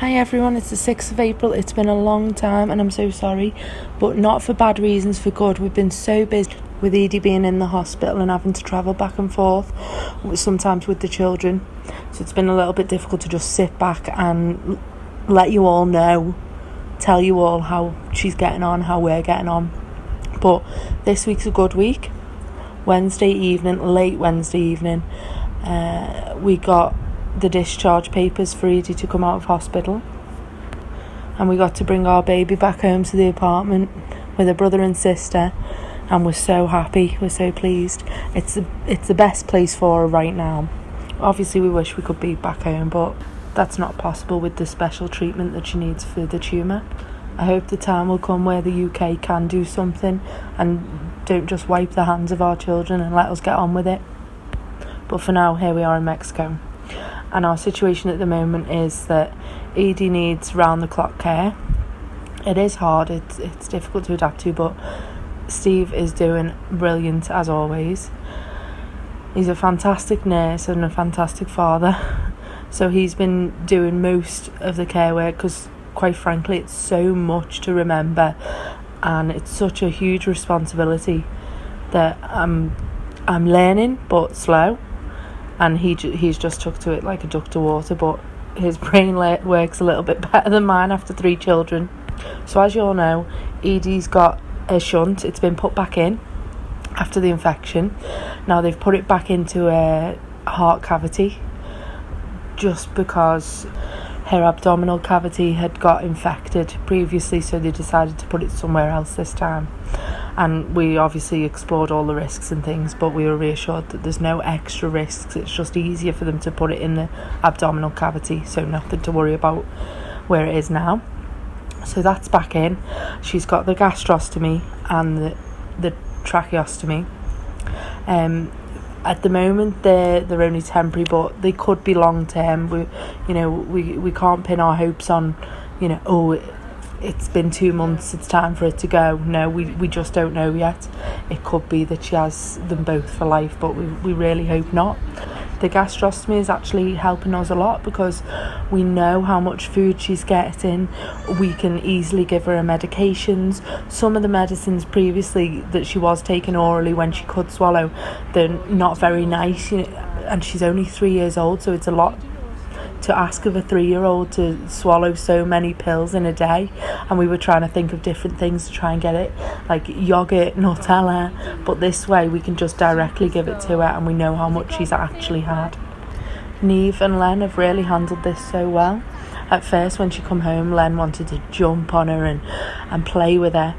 Hi everyone, it's the 6th of April. It's been a long time and I'm so sorry, but not for bad reasons, for good. We've been so busy with Edie being in the hospital and having to travel back and forth, sometimes with the children. So it's been a little bit difficult to just sit back and let you all know, tell you all how she's getting on, how we're getting on. But this week's a good week. Late Wednesday evening, we got the discharge papers for Edie to come out of hospital, and we got to bring our baby back home to the apartment with her brother and sister, and we're so happy, we're so pleased. It's the best place for her right now. Obviously we wish we could be back home, but that's not possible with the special treatment that she needs for the tumour. I hope the time will come where the UK can do something and don't just wipe the hands of our children and let us get on with it. But for now, here we are in Mexico. And our situation at the moment is that Edie needs round-the-clock care. It is hard, it's difficult to adapt to, but Steve is doing brilliant as always. He's a fantastic nurse and a fantastic father. So he's been doing most of the care work because, quite frankly, it's so much to remember and it's such a huge responsibility that I'm learning, but slow. And he's just took to it like a duck to water, but his brain works a little bit better than mine after 3 children. So as you all know, Edie's got a shunt. It's been put back in after the infection. Now they've put it back into a heart cavity just because her abdominal cavity had got infected previously, so they decided to put it somewhere else this time. And we obviously explored all the risks and things, but we were reassured that there's no extra risks. It's just easier for them to put it in the abdominal cavity, so nothing to worry about where it is now. So that's back in. She's got the gastrostomy and the tracheostomy. At the moment they're only temporary, but they could be long term. We can't pin our hopes on, it's been 2 months, it's time for it to go. No, we just don't know yet. It could be that she has them both for life, but we really hope not. The gastrostomy is actually helping us a lot because we know how much food she's getting. We can easily give her medications. Some of the medicines previously that she was taking orally when she could swallow, they're not very nice, and she's only 3 years old, so it's a lot to ask of a 3-year-old to swallow so many pills in a day. And we were trying to think of different things to try and get it, like yogurt, Nutella, but this way we can just directly give it to her and we know how much she's actually had. Neve and Len have really handled this so well. At first when she come home, Len wanted to jump on her and play with her,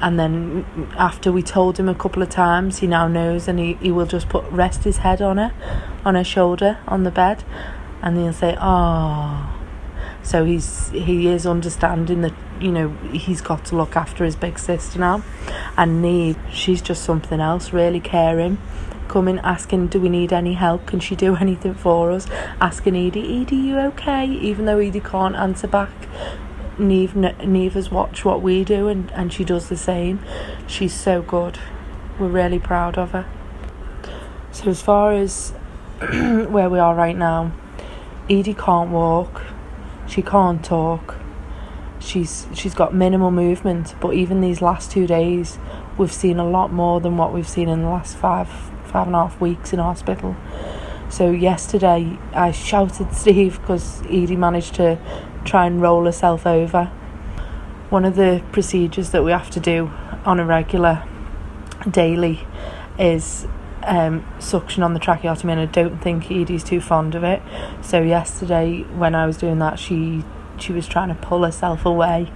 and then after we told him a couple of times, he now knows, and he will just rest his head on her shoulder on the bed, and he'll say, "Oh." So he is understanding that, he's got to look after his big sister now. And Neve, she's just something else, really caring. Coming, asking, do we need any help? Can she do anything for us? Asking Edie, you okay? Even though Edie can't answer back, Neve has watched what we do and she does the same. She's so good. We're really proud of her. So as far as where we are right now, Edie can't walk, she can't talk, she's got minimal movement, but even these last 2 days we've seen a lot more than what we've seen in the last five and a half weeks in hospital. So yesterday I shouted Steve because Edie managed to try and roll herself over. One of the procedures that we have to do on a regular daily is suction on the tracheotomy, and I don't think Edie's too fond of it. So yesterday when I was doing that, she was trying to pull herself away,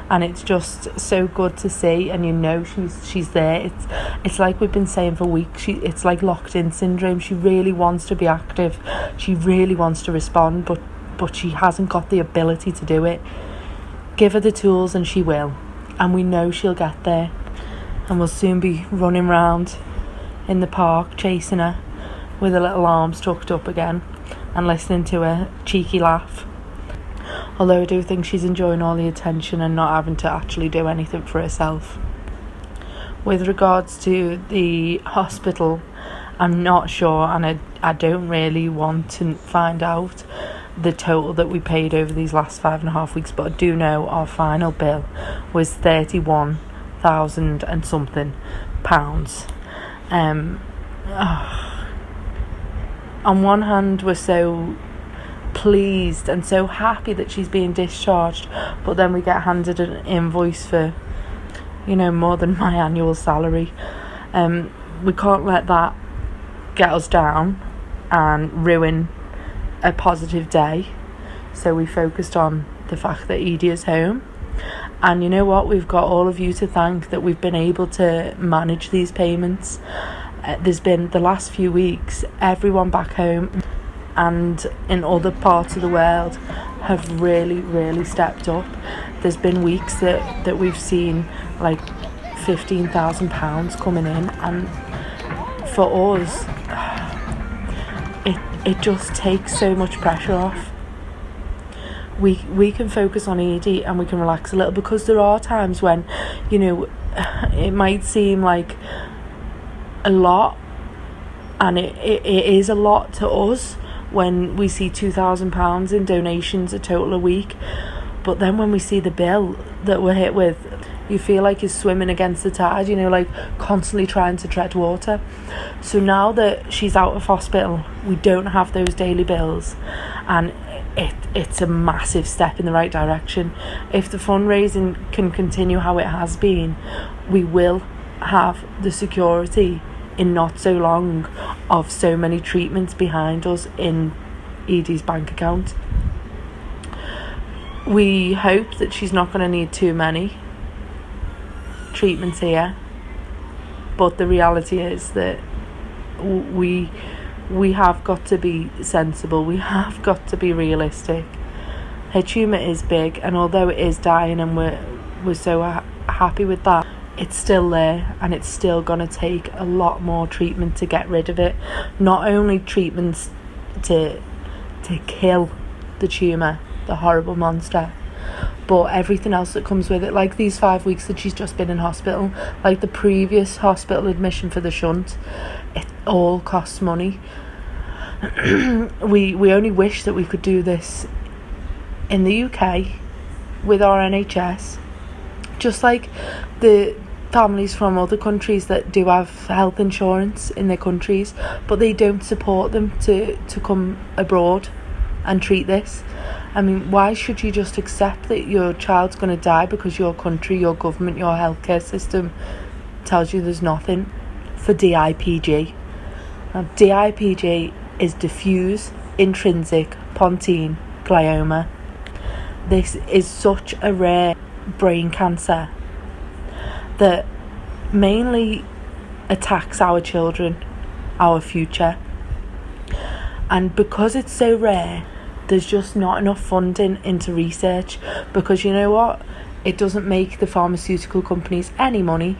and it's just so good to see, and she's there. It's like we've been saying for weeks, it's like locked in syndrome. She really wants to be active, she really wants to respond, but she hasn't got the ability to do it. Give her the tools and she will, and we know she'll get there, and we'll soon be running round in the park chasing her with her little arms tucked up again and listening to her cheeky laugh. Although I do think she's enjoying all the attention and not having to actually do anything for herself. With regards to the hospital, I'm not sure, and I don't really want to find out. the total that we paid over these last 5.5 weeks, but I do know our final bill was 31,000 and something pounds. On one hand, we're so pleased and so happy that she's being discharged, but then we get handed an invoice for, more than my annual salary. We can't let that get us down and ruin a positive day, so we focused on the fact that Edie is home. And you know what, we've got all of you to thank that we've been able to manage these payments. There's been, the last few weeks, everyone back home and in other parts of the world have really stepped up. There's been weeks that we've seen like £15,000 coming in, and for us it just takes so much pressure off. We can focus on Edie and we can relax a little, because there are times when, it might seem like a lot, and it is a lot to us when we see £2,000 in donations a total a week. But then when we see the bill that we're hit with, you feel like you're swimming against the tide, like constantly trying to tread water. So now that she's out of hospital, we don't have those daily bills, and it's a massive step in the right direction. If the fundraising can continue how it has been, we will have the security in not so long of so many treatments behind us in Edie's bank account. We hope that she's not going to need too many treatments here, but the reality is that we have got to be sensible. We have got to be realistic. Her tumour is big, and although it is dying and we're so happy with that, it's still there, and it's still going to take a lot more treatment to get rid of it. Not only treatments to kill the tumour, the horrible monster, but everything else that comes with it, like these 5 weeks that she's just been in hospital, like the previous hospital admission for the shunt. It all costs money. we only wish that we could do this in the UK with our NHS, just like the families from other countries that do have health insurance in their countries, but they don't support them to come abroad and treat this. I mean, why should you just accept that your child's going to die because your country, your government, your healthcare system tells you there's nothing for DIPG? Now, DIPG is diffuse intrinsic pontine glioma. This is such a rare brain cancer that mainly attacks our children, our future. And because it's so rare, there's just not enough funding into research, because you know what? It doesn't make the pharmaceutical companies any money,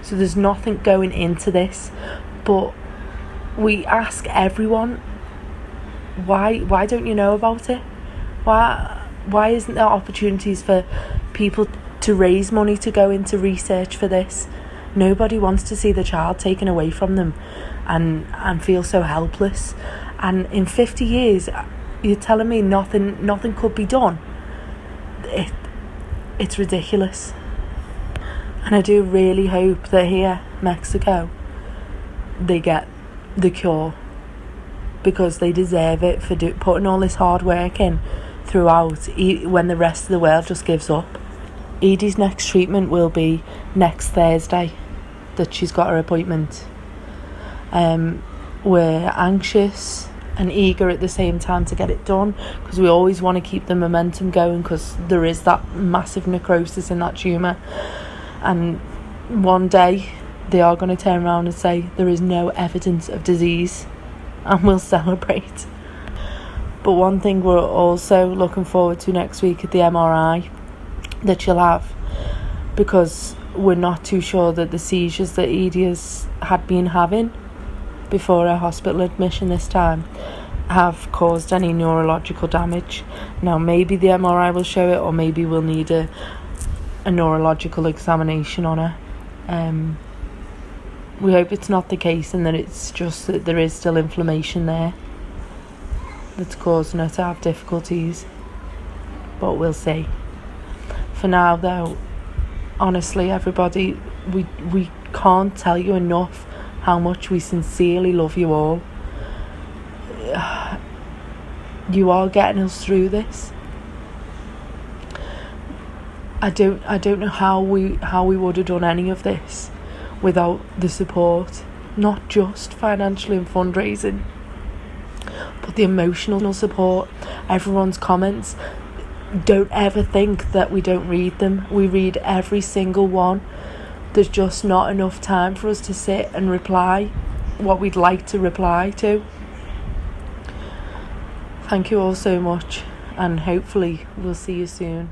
so there's nothing going into this. But we ask everyone, why don't you know about it? Why isn't there opportunities for people to raise money to go into research for this? Nobody wants to see the child taken away from them and feel so helpless. And in 50 years, you're telling me nothing could be done? It's ridiculous. And I do really hope that here, Mexico, they get the cure, because they deserve it for putting all this hard work in throughout, when the rest of the world just gives up. Edie's next treatment will be next Thursday that she's got her appointment. We're anxious and eager at the same time to get it done, because we always want to keep the momentum going, because there is that massive necrosis in that tumour, and one day they are going to turn around and say there is no evidence of disease, and we'll celebrate. But one thing we're also looking forward to next week at the MRI that she'll have, because we're not too sure that the seizures that Edie had been having before her hospital admission this time have caused any neurological damage. Now, maybe the MRI will show it, or maybe we'll need a neurological examination on her. We hope it's not the case, and that it's just that there is still inflammation there. that's causing her to have difficulties. But we'll see. For now, though, honestly, everybody, we can't tell you enough how much we sincerely love you all. You are getting us through this. I don't know how we would have done any of this without the support, not just financially and fundraising, but the emotional support. Everyone's comments. Don't ever think that we don't read them. We read every single one. There's just not enough time for us to sit and reply what we'd like to reply to. Thank you all so much, and hopefully we'll see you soon.